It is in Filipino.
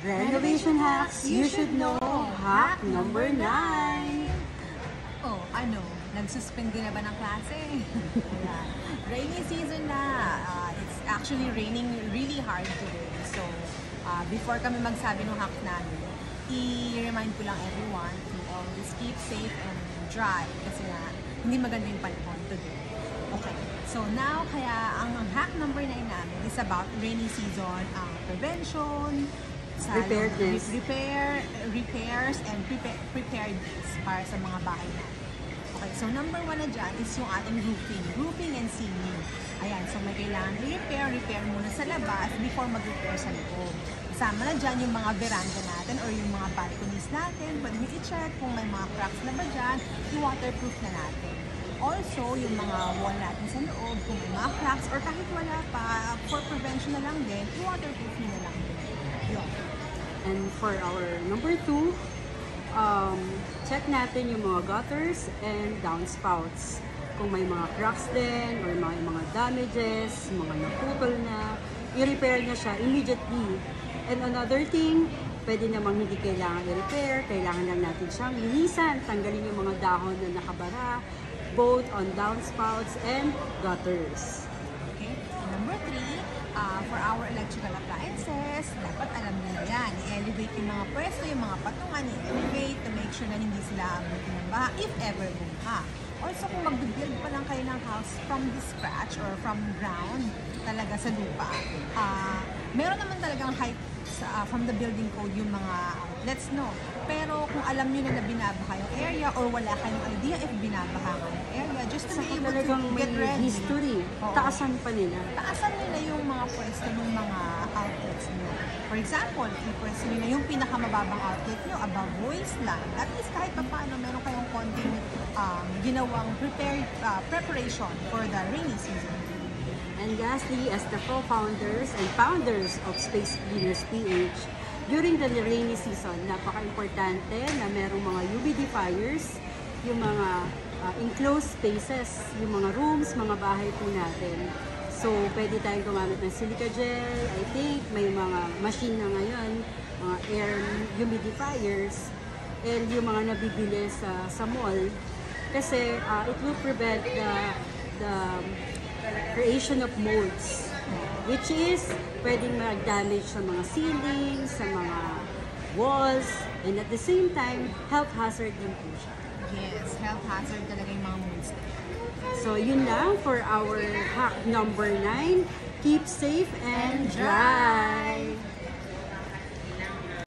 Renovation hacks you should know. Hack number 9. Oh, ano? Nagsuspend na ba ng klase? Ayan. Rainy season na. It's actually raining really hard today. So, before kami magsabi ng hack namin, i-remind ko lang everyone to always keep safe and dry kasi nga hindi maganda yung panahon today. Okay, so now kaya ang hack number 9 namin is about rainy season prevention, repairs and preparedness para sa mga bahay natin. Okay, so number 1 na dyan is yung ating roofing and ceiling. Ayan, so may kailangan i-repair muna sa labas before mag-repair sa loob. Kasama na dyan yung mga veranda natin or yung mga balconies natin. Pwede nyo i-check kung may mga cracks na ba dyan, i-waterproof na natin. Also, yung mga wall natin sa loob, kung may mga cracks or kahit wala pa, for prevention na lang din, i-waterproof na lang din. Yun. And for our number 2, check natin yung mga gutters and downspouts. Kung may mga cracks din or may mga damages, mga naputol na, i-repair na siya immediately. And another thing, pwede namang hindi kailangan i-repair, kailangan lang natin siyang linisan, tanggalin yung mga dahon na nakabara, both on downspouts and gutters. Okay, number 3, for our electrical appliances, dapat alam nila yan. I-elevate yung mga pwesto, yung mga patungan, i-elevate to make sure na hindi sila abutin ng baha, if ever bumha. Also, kung mag-build pa lang kayo ng house from the scratch or from ground, talaga sa lupa, meron naman talagang height from the building code yung mga outlets, no? Pero kung alam nyo na binabaha yung area or wala kayong idea if binabaha nga yung area, just to be able to get ready. History. Oo. Taasan pa nila. Taasan nila yung mga pwesto ng mga outlets nyo. For example, i-pwesto nila yung pinakamababang outlet nyo, above waistline. At least kahit pa paano, meron kayong konting ginawang preparation for the rainy season. And lastly, as the co-founders and founders of Space Cleaners PH, during the rainy season, napaka-importante na merong mga humidifiers, yung mga enclosed spaces, yung mga rooms, mga bahay po natin. So, pwede tayong gumamit ng silica gel. I think may mga machine na ngayon, mga air humidifiers, and yung mga nabibili sa mall. Kasi it will prevent the creation of molds, which is pwedeng mag-damage sa mga ceilings, sa mga walls, and at the same time, health hazard din po siya. Yes, health hazard talaga yung mga molds. So, yun lang for our hack number 9. Keep safe and dry!